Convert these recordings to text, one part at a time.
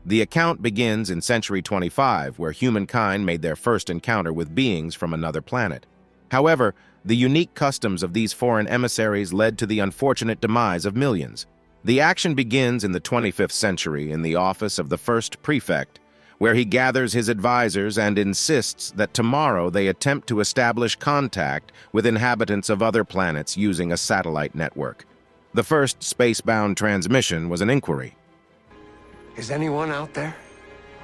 The account begins in Century 25, where humankind made their first encounter with beings from another planet. However, the unique customs of these foreign emissaries led to the unfortunate demise of millions. The action begins in the 25th century in the office of the first prefect, where he gathers his advisors and insists that tomorrow they attempt to establish contact with inhabitants of other planets using a satellite network. The first space-bound transmission was an inquiry. Is anyone out there?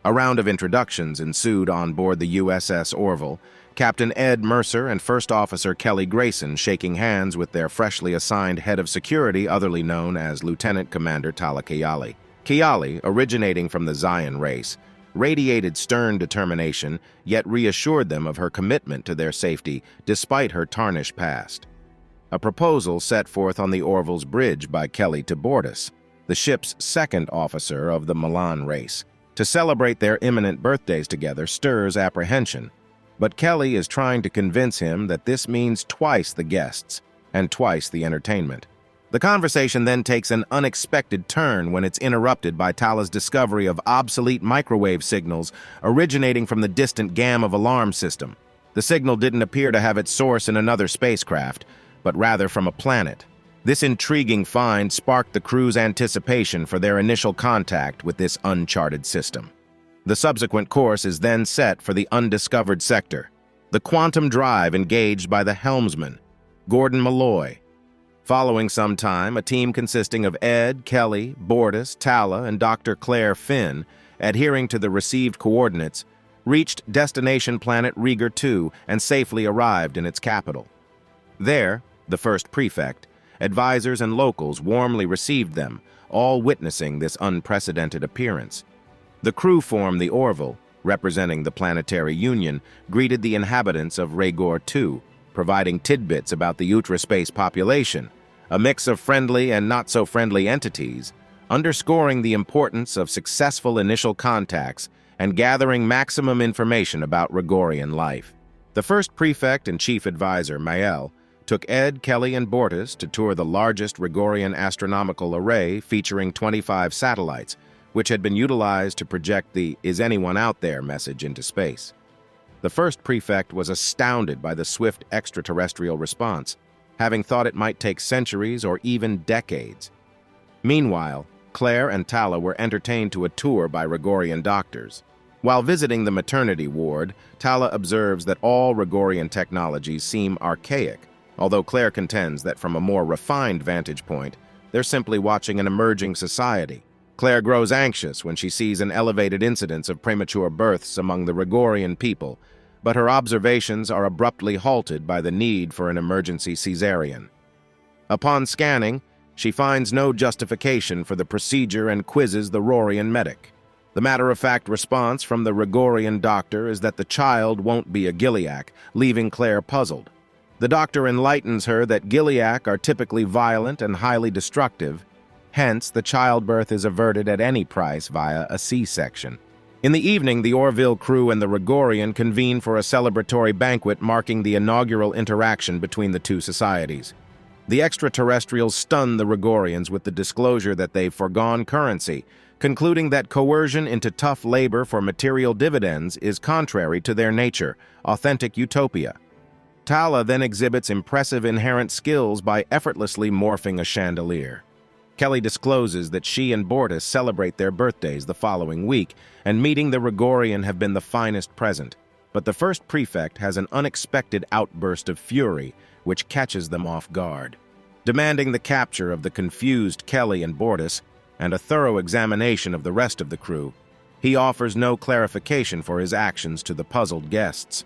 A round of introductions ensued on board the U.S.S. Orville, Captain Ed Mercer and First Officer Kelly Grayson shaking hands with their freshly assigned head of security, otherly known as Lieutenant Commander Tala Kayali. Kayali, originating from the Zion race, radiated stern determination, yet reassured them of her commitment to their safety despite her tarnished past. A proposal set forth on the Orville's bridge by Kelly to Bortus, the ship's second officer of the Milan race, to celebrate their imminent birthdays together stirs apprehension. But Kelly is trying to convince him that this means twice the guests and twice the entertainment. The conversation then takes an unexpected turn when it's interrupted by Tala's discovery of obsolete microwave signals originating from the distant Gamma alarm system. The signal didn't appear to have its source in another spacecraft, but rather from a planet. This intriguing find sparked the crew's anticipation for their initial contact with this uncharted system. The subsequent course is then set for the undiscovered sector, the quantum drive engaged by the helmsman, Gordon Malloy. Following some time, a team consisting of Ed, Kelly, Bortus, Tala, and Dr. Claire Finn, adhering to the received coordinates, reached destination planet Rieger 2 and safely arrived in its capital. There, the first prefect, advisors and locals warmly received them, all witnessing this unprecedented appearance. The crew form the Orville, representing the Planetary Union, greeted the inhabitants of Rieger 2, providing tidbits about the ultraspace population, a mix of friendly and not-so-friendly entities, underscoring the importance of successful initial contacts and gathering maximum information about Rigorian life. The first prefect and chief advisor, Mael, took Ed, Kelly, and Bortus to tour the largest Rigorian astronomical array featuring 25 satellites, which had been utilized to project the "Is anyone out there?" message into space. The first prefect was astounded by the swift extraterrestrial response, having thought it might take centuries or even decades. Meanwhile, Claire and Tala were entertained to a tour by Rigorian doctors. While visiting the maternity ward, Tala observes that all Rigorian technologies seem archaic, although Claire contends that from a more refined vantage point, they're simply watching an emerging society. Claire grows anxious when she sees an elevated incidence of premature births among the Rigorian people, but her observations are abruptly halted by the need for an emergency cesarean. Upon scanning, she finds no justification for the procedure and quizzes the Rorian medic. The matter-of-fact response from the Rigorian doctor is that the child won't be a Giliac, leaving Claire puzzled. The doctor enlightens her that Giliac are typically violent and highly destructive. Hence, the childbirth is averted at any price via a C-section. In the evening, the Orville crew and the Rigorian convene for a celebratory banquet marking the inaugural interaction between the two societies. The extraterrestrials stun the Rigorians with the disclosure that they've foregone currency, concluding that coercion into tough labor for material dividends is contrary to their nature, authentic utopia. Tala then exhibits impressive inherent skills by effortlessly morphing a chandelier. Kelly discloses that she and Bortus celebrate their birthdays the following week, and meeting the Rigorian have been the finest present. But the first prefect has an unexpected outburst of fury, which catches them off guard. Demanding the capture of the confused Kelly and Bortus, and a thorough examination of the rest of the crew, he offers no clarification for his actions to the puzzled guests.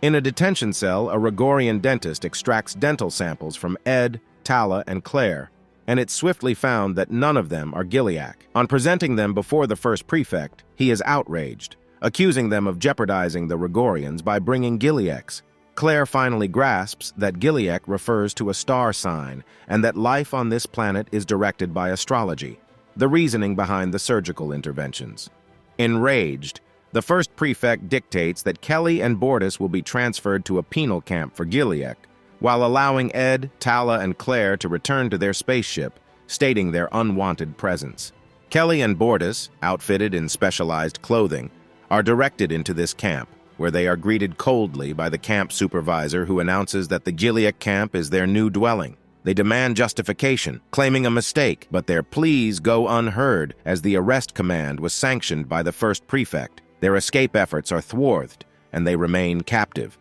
In a detention cell, a Rigorian dentist extracts dental samples from Ed, Tala, and Claire, and it's swiftly found that none of them are Giliac. On presenting them before the first prefect, he is outraged, accusing them of jeopardizing the Rigorians by bringing Giliacs. Claire finally grasps that Giliac refers to a star sign and that life on this planet is directed by astrology, the reasoning behind the surgical interventions. Enraged, the first prefect dictates that Kelly and Bortus will be transferred to a penal camp for Giliac, while allowing Ed, Tala, and Claire to return to their spaceship, stating their unwanted presence. Kelly and Bortus, outfitted in specialized clothing, are directed into this camp, where they are greeted coldly by the camp supervisor who announces that the Gilead camp is their new dwelling. They demand justification, claiming a mistake, but their pleas go unheard as the arrest command was sanctioned by the first prefect. Their escape efforts are thwarted, and they remain captive.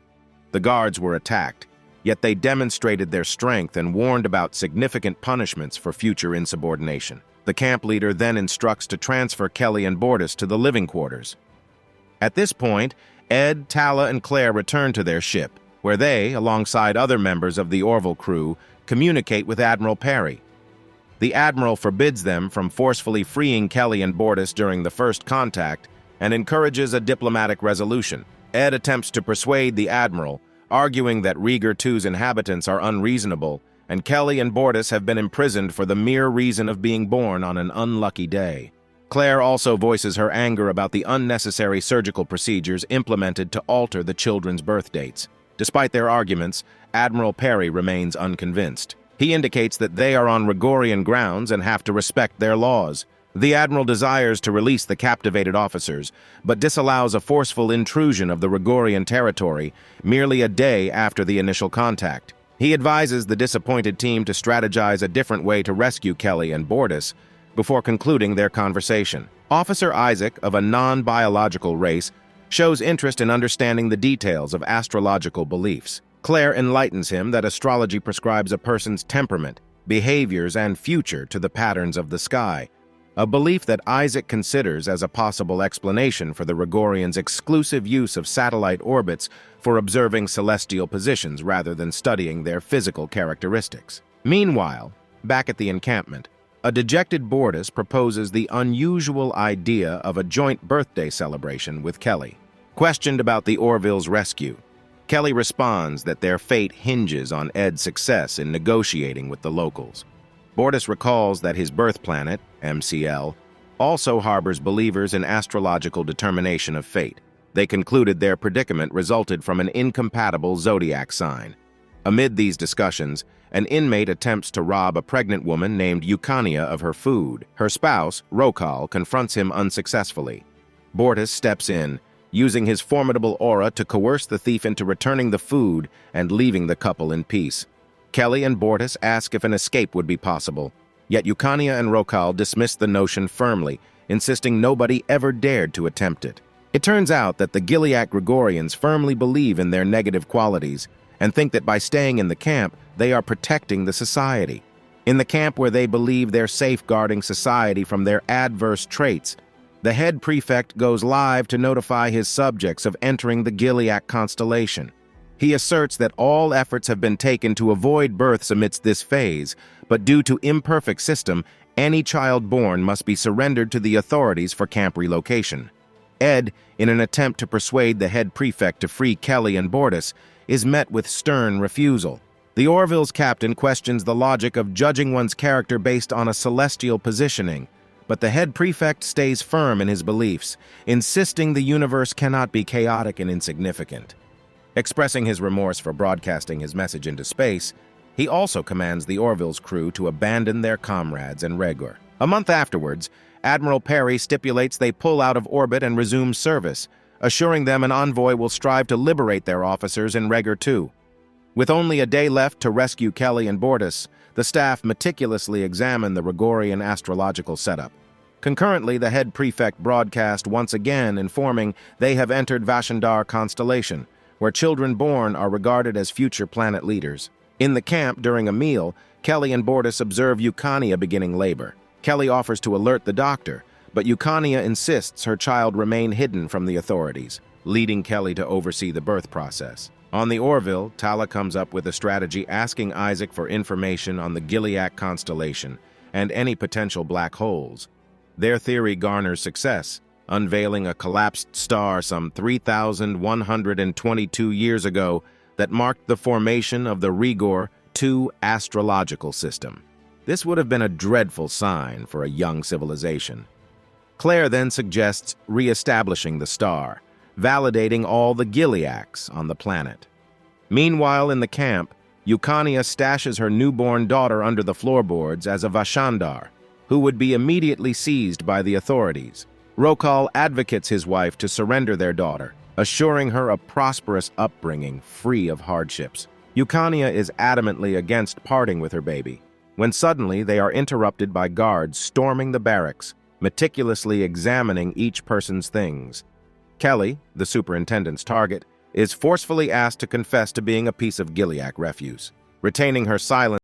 The guards were attacked, yet they demonstrated their strength and warned about significant punishments for future insubordination. The camp leader then instructs to transfer Kelly and Bortus to the living quarters. At this point, Ed, Tala, and Claire return to their ship, where they, alongside other members of the Orville crew, communicate with Admiral Perry. The Admiral forbids them from forcefully freeing Kelly and Bortus during the first contact and encourages a diplomatic resolution. Ed attempts to persuade the Admiral, arguing that Rieger II's inhabitants are unreasonable and Kelly and Bortus have been imprisoned for the mere reason of being born on an unlucky day. Claire also voices her anger about the unnecessary surgical procedures implemented to alter the children's birth dates. Despite their arguments, Admiral Perry remains unconvinced. He indicates that they are on Rigorian grounds and have to respect their laws. The Admiral desires to release the captivated officers, but disallows a forceful intrusion of the Rigorian territory merely a day after the initial contact. He advises the disappointed team to strategize a different way to rescue Kelly and Bortus before concluding their conversation. Officer Isaac, of a non-biological race, shows interest in understanding the details of astrological beliefs. Claire enlightens him that astrology prescribes a person's temperament, behaviors, and future to the patterns of the sky, a belief that Isaac considers as a possible explanation for the Rigorians' exclusive use of satellite orbits for observing celestial positions rather than studying their physical characteristics. Meanwhile, back at the encampment, a dejected Bortus proposes the unusual idea of a joint birthday celebration with Kelly. Questioned about the Orville's rescue, Kelly responds that their fate hinges on Ed's success in negotiating with the locals. Bortus recalls that his birth planet, MCL, also harbors believers in astrological determination of fate. They concluded their predicament resulted from an incompatible zodiac sign. Amid these discussions, an inmate attempts to rob a pregnant woman named Eukania of her food. Her spouse, Rokal, confronts him unsuccessfully. Bortus steps in, using his formidable aura to coerce the thief into returning the food and leaving the couple in peace. Kelly and Bortus ask if an escape would be possible, yet Eukania and Rokal dismiss the notion firmly, insisting nobody ever dared to attempt it. It turns out that the Gilead Gregorians firmly believe in their negative qualities and think that by staying in the camp, they are protecting the society. In the camp where they believe they're safeguarding society from their adverse traits, the head prefect goes live to notify his subjects of entering the Gilead constellation. He asserts that all efforts have been taken to avoid births amidst this phase, but due to imperfect system, any child born must be surrendered to the authorities for camp relocation. Ed, in an attempt to persuade the head prefect to free Kelly and Bortus, is met with stern refusal. The Orville's captain questions the logic of judging one's character based on a celestial positioning, but the head prefect stays firm in his beliefs, insisting the universe cannot be chaotic and insignificant. Expressing his remorse for broadcasting his message into space, he also commands the Orville's crew to abandon their comrades in Regor. A month afterwards, Admiral Perry stipulates they pull out of orbit and resume service, assuring them an envoy will strive to liberate their officers in Regor II. With only a day left to rescue Kelly and Bortus, the staff meticulously examine the Rigorian astrological setup. Concurrently, the head prefect broadcast once again informing they have entered Vashandar constellation, where children born are regarded as future planet leaders. In the camp, during a meal, Kelly and Bortus observe Eukania beginning labor. Kelly offers to alert the doctor, but Eukania insists her child remain hidden from the authorities, leading Kelly to oversee the birth process. On the Orville, Tala comes up with a strategy asking Isaac for information on the Gilead constellation and any potential black holes. Their theory garners success, unveiling a collapsed star some 3,122 years ago that marked the formation of the Rigor II astrological system. This would have been a dreadful sign for a young civilization. Claire then suggests re-establishing the star, validating all the Gileads on the planet. Meanwhile, in the camp, Eukania stashes her newborn daughter under the floorboards as a Vashandar. who would be immediately seized by the authorities. Rokal advocates his wife to surrender their daughter, assuring her a prosperous upbringing free of hardships. Yukania is adamantly against parting with her baby, when suddenly they are interrupted by guards storming the barracks, meticulously examining each person's things. Kelly, the superintendent's target, is forcefully asked to confess to being a piece of Gilead refuse. Retaining her silence